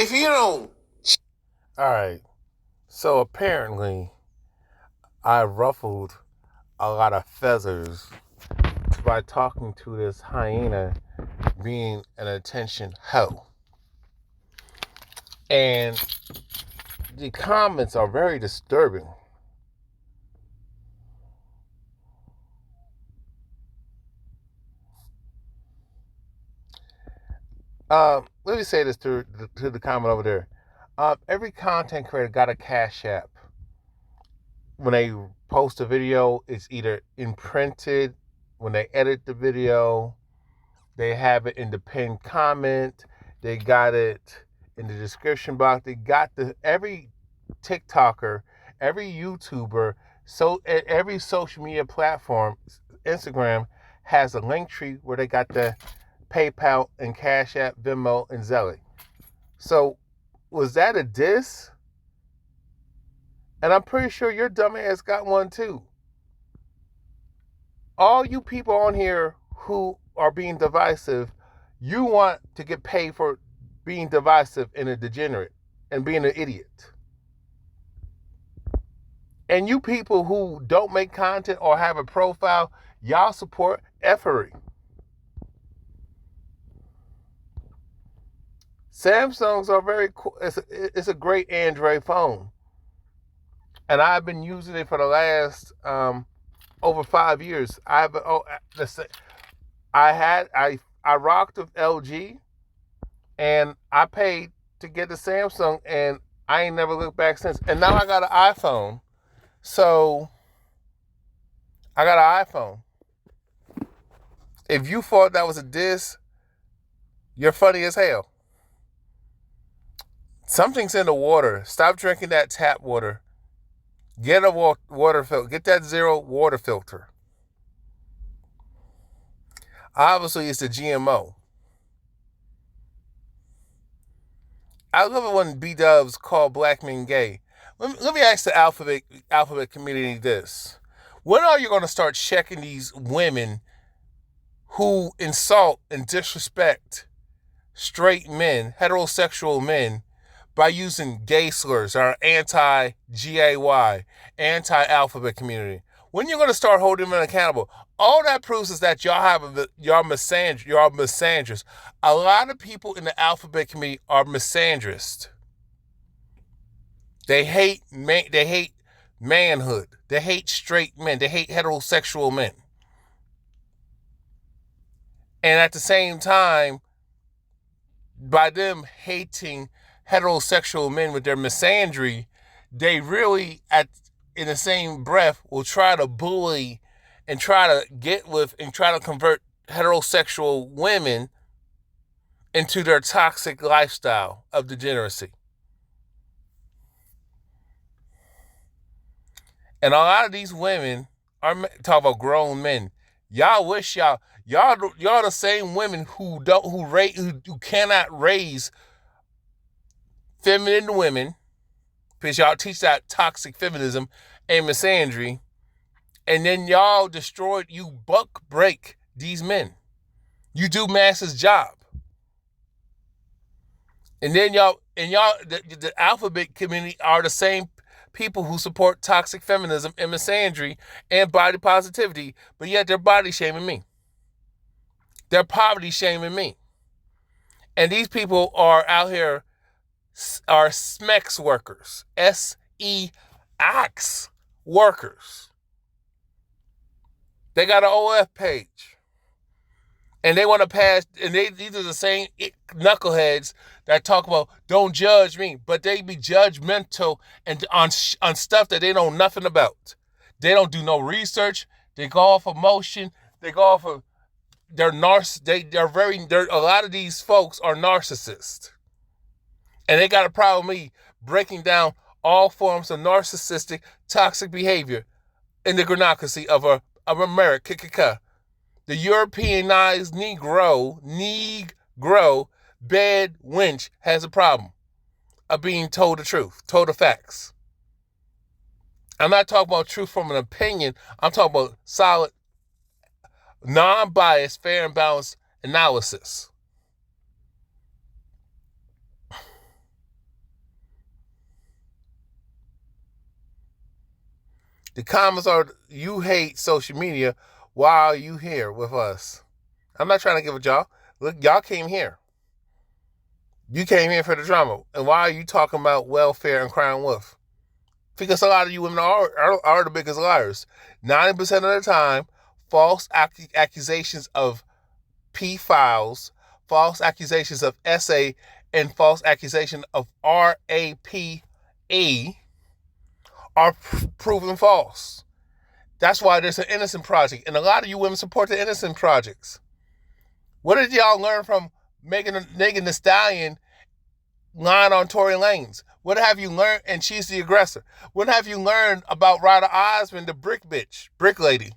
If you don't... All right. So apparently, I ruffled a lot of feathers by talking to this hyena being an attention hoe. And the comments are very disturbing. Let me say this to the comment over there. Every content creator got a Cash App. When they post a video, it's either imprinted. When they edit the video, they have it in the pinned comment. They got it in the description box. They got every TikToker, every YouTuber, so every social media platform, Instagram has a link tree where they got the PayPal and Cash App, Venmo, and Zelle. So was that a diss? And I'm pretty sure your dumbass got one too. All you people on here who are being divisive, you want to get paid for being divisive and a degenerate and being an idiot. And you people who don't make content or have a profile, y'all support effery. Samsungs are very cool. It's a great Android phone. And I've been using it for the last over 5 years. I rocked with LG, and I paid to get the Samsung, and I ain't never looked back since. And now I got an iPhone. So I got an iPhone. If you thought that was a diss, you're funny as hell. Something's in the water. Stop drinking that tap water. Get a water filter. Get that zero water filter. Obviously, it's a GMO. I love it when B-dubs call black men gay. Let me ask the alphabet community this. When are you going to start checking these women who insult and disrespect straight men, heterosexual men, by using gay slurs or anti-GAY, anti-alphabet community? When you're going to start holding them accountable? All that proves is that y'all misandrous. A lot of people in the alphabet community are misandrist. They hate manhood. They hate straight men. They hate heterosexual men. And at the same time, by them hating heterosexual men with their misandry, they really, in the same breath, will try to bully and try to get with and try to convert heterosexual women into their toxic lifestyle of degeneracy. And a lot of these women are talking about grown men. Y'all wish y'all the same women who cannot raise feminine women, because y'all teach that toxic feminism and misandry, and then y'all buck break these men. You do masses job. And then the alphabet community are the same people who support toxic feminism and misandry and body positivity, but yet they're body shaming me. They're poverty shaming me. And these people are out here are SMEX workers, SEX workers. They got an OF page. And they want to pass, and these are the same knuckleheads that talk about don't judge me, but they be judgmental and on stuff that they know nothing about. They don't do no research. They go off of emotion. They go off of a lot of these folks are narcissists. And they got a problem with me breaking down all forms of narcissistic, toxic behavior in the granocracy of America. The Europeanized Negro bed wench has a problem of being told the truth, told the facts. I'm not talking about truth from an opinion. I'm talking about solid, non-biased, fair and balanced analysis. The comments are, you hate social media. Why are you here with us? I'm not trying to give a y'all. Look, y'all came here. You came here for the drama. And why are you talking about welfare and crying wolf? Because a lot of you women are the biggest liars. 90% of the time, false accusations of P-files, false accusations of SA, and false accusation of RAPE are proven false. That's why there's an innocent project. And a lot of you women support the innocent projects. What did y'all learn from Megan Thee Stallion lying on Tory Lanez? What have you learned? And she's the aggressor. What have you learned about Ryder Osmond, the brick lady?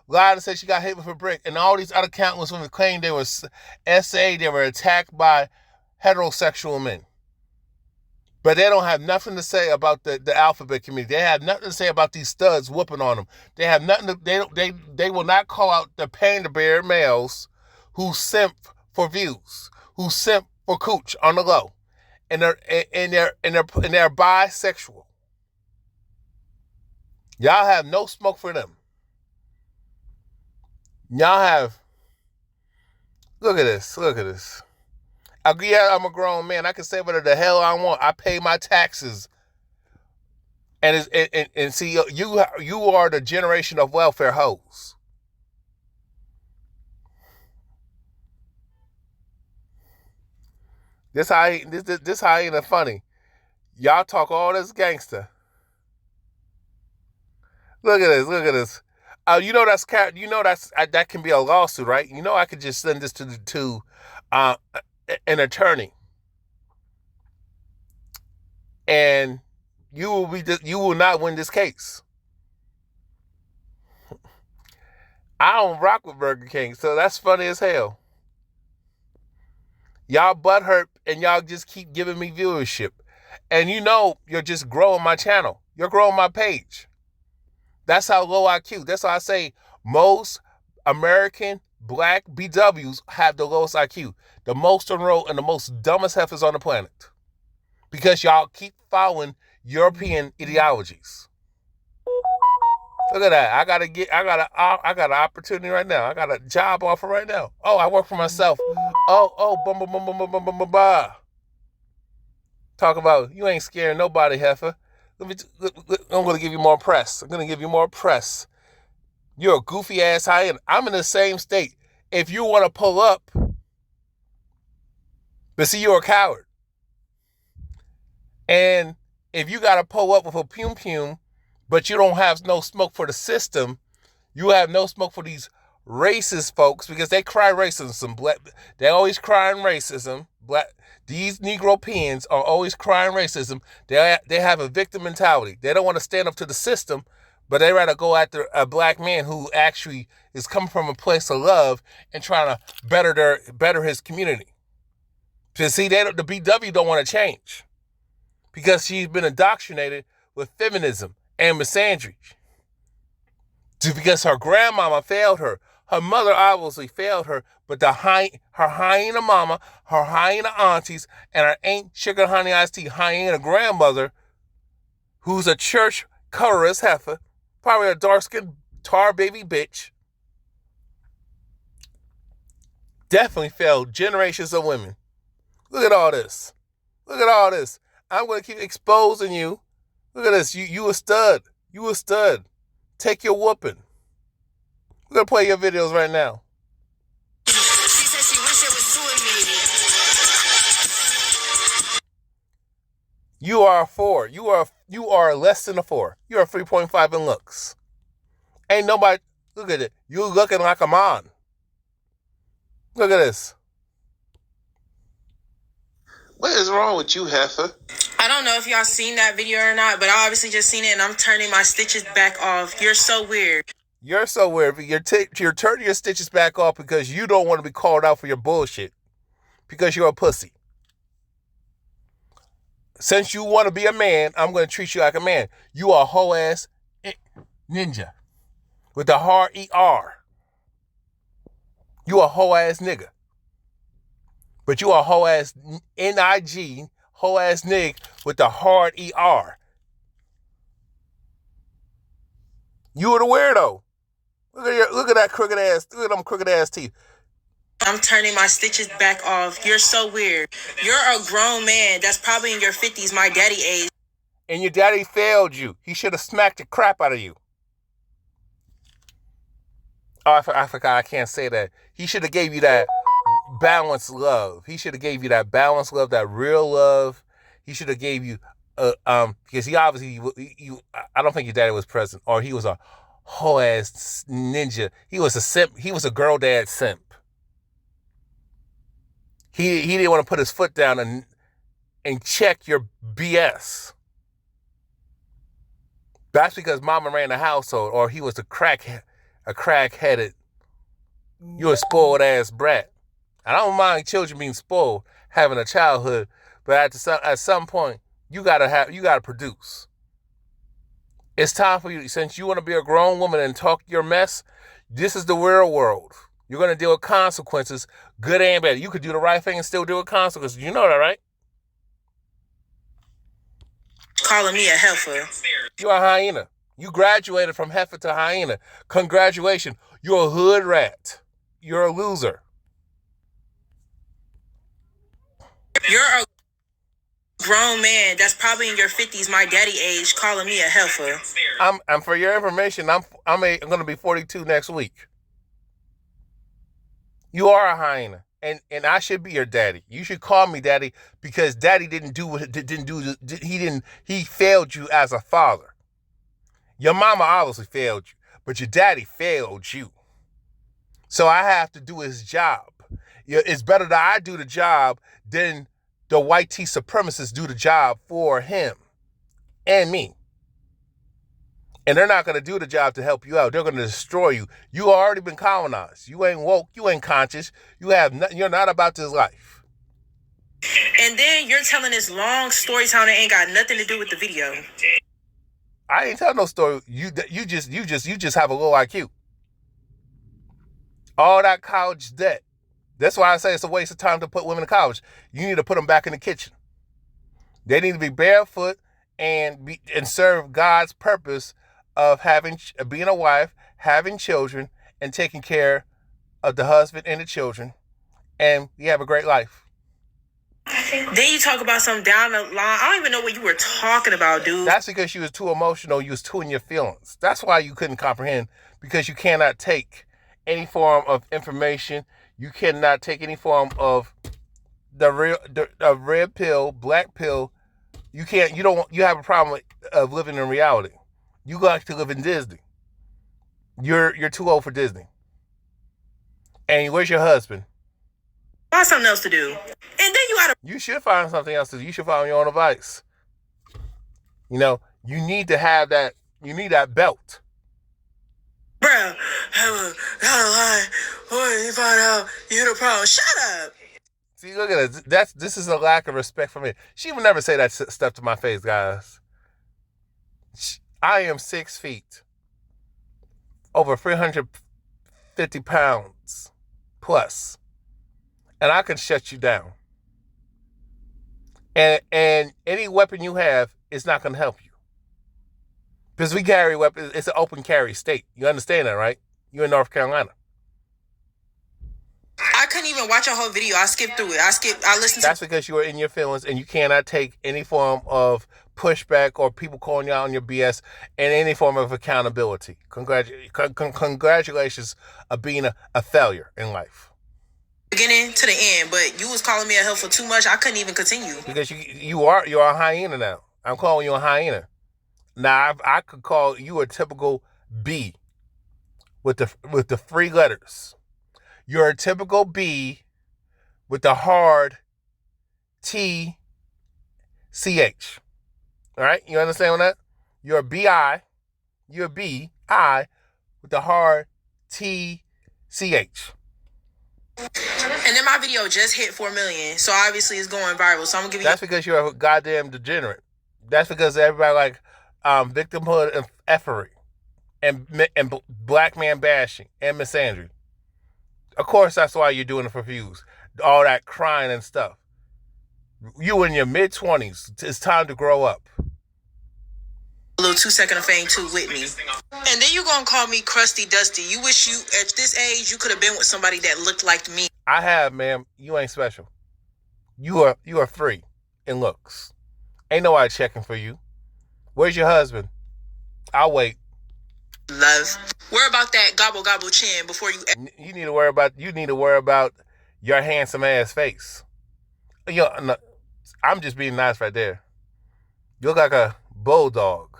Lied and said she got hit with a brick. And all these other countless women claimed they were SA, they were attacked by heterosexual men. But they don't have nothing to say about the alphabet community. They have nothing to say about these studs whooping on them. They have nothing to, they will not call out the panda bear males who simp for views, who simp for cooch on the low. And they're bisexual. Y'all have no smoke for them. Y'all have, look at this. Yeah, I'm a grown man. I can say whatever the hell I want. I pay my taxes. And see, you are the generation of welfare hoes. This how ain't funny. Y'all talk all this gangster. Look at this. That can be a lawsuit, right? You know, I could just send this to an attorney, and you will not win this case. I don't rock with Burger King, so that's funny as hell. Y'all butthurt, and y'all just keep giving me viewership, and you know you're just growing my channel. You're growing my page. That's how low IQ. That's why I say most American black BWs have the lowest IQ. The most enrolled and the most dumbest heifers on the planet. Because y'all keep following European ideologies. Look at that. I got an opportunity right now. I got a job offer right now. Oh, I work for myself. Talk about, you ain't scaring nobody, heifer. I'm going to give you more press. You're a goofy ass hyena. I'm in the same state. If you want to pull up, but see, you're a coward. And if you got to pull up with a pum, but you don't have no smoke for the system, you have no smoke for these racist folks, because they cry racism. They always crying racism. These Negro pens are always crying racism. They have a victim mentality. They don't want to stand up to the system, but they rather go after a black man who actually is coming from a place of love and trying to better his community. Because see, the BW don't want to change, because she's been indoctrinated with feminism and misandry. Because her grandmama failed her. Her mother obviously failed her, but her hyena mama, her hyena aunties, and her ain't sugar honey iced tea hyena grandmother, who's a church colorist heifer, probably a dark-skinned tar baby bitch, definitely failed generations of women. Look at all this. I'm going to keep exposing you. Look at this. You a stud. Take your whooping. We're going to play your videos right now. She said she wish it was two of me. You are a 4. You are less than a 4. You're a 3.5 in looks. Ain't nobody, look at it. You looking like a man. Look at this. What is wrong with you, heifer? I don't know if y'all seen that video or not, but I obviously just seen it, and I'm turning my stitches back off. You're so weird. You're so weird. You're turning your stitches back off because you don't want to be called out for your bullshit. Because you're a pussy. Since you want to be a man, I'm going to treat you like a man. You are a whole ass ninja. With the hard ER. You a whole ass nigga. But you a whole ass NIG, whole ass nig with the hard ER. You were the weirdo. Look at that crooked ass. Look at them crooked ass teeth. I'm turning my stitches back off. You're so weird. You're a grown man that's probably in your 50s, my daddy age. And your daddy failed you. He should have smacked the crap out of you. Oh, I forgot. I can't say that. He should have gave you that balanced love. He should have gave you that balanced love, that real love. He should have gave you, because he obviously, I don't think your daddy was present, or he was a whole ass ninja. He was a simp. He was a girl dad simp. He didn't want to put his foot down and check your BS. That's because mama ran the household, or he was a crack-headed, you're a spoiled ass brat. I don't mind children being spoiled, having a childhood, but at some point, you gotta produce. It's time for you, since you want to be a grown woman and talk your mess, this is the real world. You're gonna deal with consequences, good and bad. You could do the right thing and still deal with consequences. You know that, right? Calling me a heifer. You're a hyena. You graduated from heifer to hyena. Congratulations. You're a hood rat. You're a loser. You're a grown man that's probably in your 50s, my daddy age, calling me a heifer. I'm for your information, I'm going to be 42 next week. You are a hyena, and I should be your daddy. You should call me daddy, because daddy he failed you as a father. Your mama obviously failed you, but your daddy failed you. So I have to do his job. It's better that I do the job than the white tea supremacists do the job for him and me. And they're not going to do the job to help you out. They're going to destroy you. You already been colonized. You ain't woke. You ain't conscious. You're not about this life. And then you're telling this long story time that ain't got nothing to do with the video. I ain't telling no story. You just have a low IQ. All that college debt. That's why I say it's a waste of time to put women in college. You need to put them back in the kitchen. They need to be barefoot and serve God's purpose of being a wife, having children, and taking care of the husband and the children, and you have a great life. Then you talk about some down the line. I don't even know what you were talking about, dude. That's because you was too emotional. You was too in your feelings. That's why you couldn't comprehend, because you cannot take any form of information. You cannot take any form of the red pill, black pill. You have a problem of living in reality. You like to live in Disney. You're too old for Disney. And where's your husband? Find something else to do. And then you should find something else to do. You should follow your own advice. You need to have that. You need that belt. Bro, you find out you the problem. Shut up. See, look at it. This is a lack of respect for me. She would never say that stuff to my face, guys. I am 6 feet, over 350 pounds plus, and I can shut you down. And any weapon you have is not going to help you, because we carry weapons. It's an open carry state. You understand that, right? You're in North Carolina. I couldn't even watch a whole video. I skipped through it. I listened to. That's because you are in your feelings, and you cannot take any form of pushback or people calling you out on your BS and any form of accountability. Congratulations of being a failure in life. Beginning to the end, but you was calling me a heifer too much. I couldn't even continue. Because you're a hyena now. I'm calling you a hyena. Now I could call you a typical B with the 3 letters. You're a typical B with the hard TCH. All right? You understand that? You're a BI. You're a BI with the hard TCH. And then my video just hit 4 million. So obviously it's going viral. So I'm going to give you. That's because you're a goddamn degenerate. That's because everybody like victimhood and effery and black man bashing and misandry. Of course, that's why you're doing it for views. All that crying and stuff. You in your mid-20s. It's time to grow up. A little 2 second of fame too with me. And then you gonna call me crusty dusty. You wish you at this age you could have been with somebody that looked like me. I have, ma'am. You ain't special. You are free in looks. Ain't nobody checking for you. Where's your husband? I'll wait. Love. Worry about that gobble gobble chin before you. You need to worry about your handsome ass face. No, I'm just being nice right there. You look like a bulldog.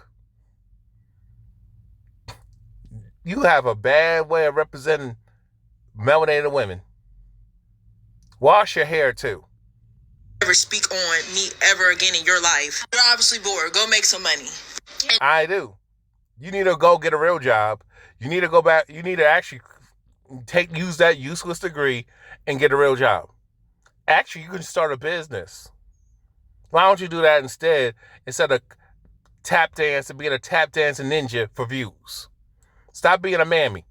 You have a bad way of representing melanated women. Wash your hair too. Never speak on me ever again in your life. You're obviously bored. Go make some money. I do. You need to go get a real job. You need to go back. You need to actually use that useless degree and get a real job. Actually, you can start a business. Why don't you do that instead of tap dance and being a tap dancing ninja for views? Stop being a mammy.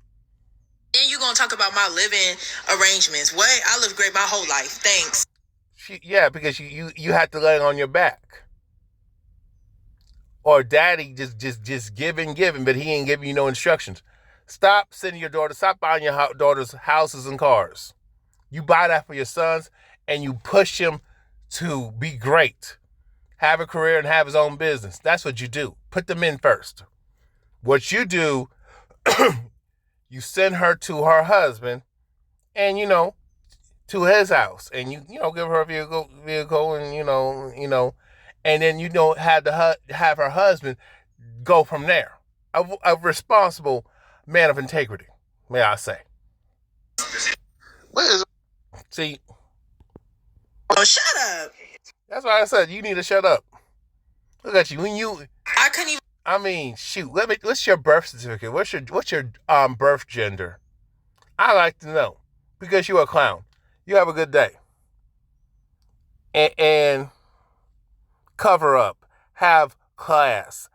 Then you gonna talk about my living arrangements. What? I live great my whole life. Thanks. Because you had to lay on your back. Or daddy just giving, but he ain't giving you no instructions. Stop buying your daughter's houses and cars. You buy that for your sons and you push him to be great. Have a career and have his own business. That's what you do. Put them in first. What you do, you send her to her husband and, to his house. And, you give her a vehicle and, and then, have her husband go from there. A responsible man of integrity, may I say. See? Oh, shut up. That's why I said you need to shut up. Look at you. I couldn't even. I mean, shoot. What's your birth certificate? What's your birth gender? I like to know because you're a clown. You have a good day. And cover up. Have class.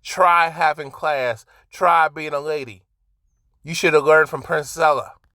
Try having class. Try being a lady. You should have learned from Princess Ella.